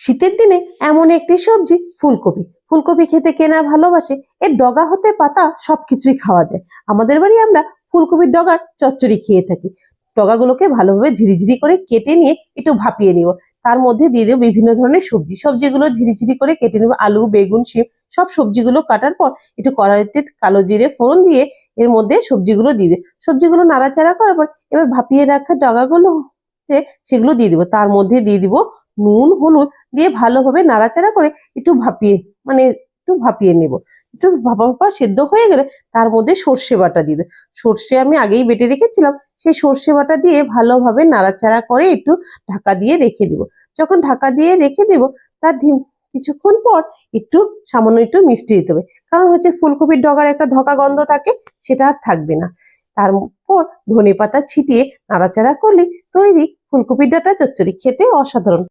শীতের দিনে এমন একটি সবজি ফুলকপি। ফুলকপি খেতে কেনা ভালোবাসে, এর ডগা হতে পাতা সবকিছুই খাওয়া যায়। আমাদের বাড়ি আমরা ফুলকপির ডগার চচ্চড়ি খেয়ে থাকি। ডগাগুলোকে ভালোভাবে ঝিরিঝিরি করে কেটে নিয়ে একটু ভাপিয়ে নিব। তার মধ্যে দিয়ে দেবো বিভিন্ন ধরনের সবজিগুলো ঝিরিঝিরি করে কেটে নেবো, আলু, বেগুন, শিম। সব সবজিগুলো কাটার পর একটু কড়াইতে কালো জিরে ফোড়ন দিয়ে এর মধ্যে সবজিগুলো দিবে। সবজিগুলো নাড়াচাড়া করার পর এবার ভাপিয়ে রাখা ডগাগুলো সেগুলো দিয়ে দিব। তার মধ্যে দিয়ে দিব নুন, হলুদ দিয়ে ভালোভাবে নাড়াচাড়া করে একটু ভাপিয়ে নেব। একটু ভাপা সেদ্ধ হয়ে গেলে তার মধ্যে সর্ষে বাটা দিয়ে দেব। সর্ষে আমি আগেই বেটে রেখেছিলাম, সেই সর্ষে বাটা দিয়ে ভালোভাবে নাড়াচাড়া করে একটু ঢাকা দিয়ে রেখে দেব। যখন ঢাকা দিয়ে রেখে দেব তার কিছুক্ষণ পর সামান্য একটু মিষ্টি দিতে হবে, কারণ হচ্ছে ফুলকপির ডগার একটা ধকা গন্ধ থাকে, সেটা আর থাকবে না। তারপর ধনেপাতা ছিটিয়ে নাড়াচাড়া করলে তৈরি ফুলকপির ডাঁটা চচ্চড়ি, খেতে অসাধারণ।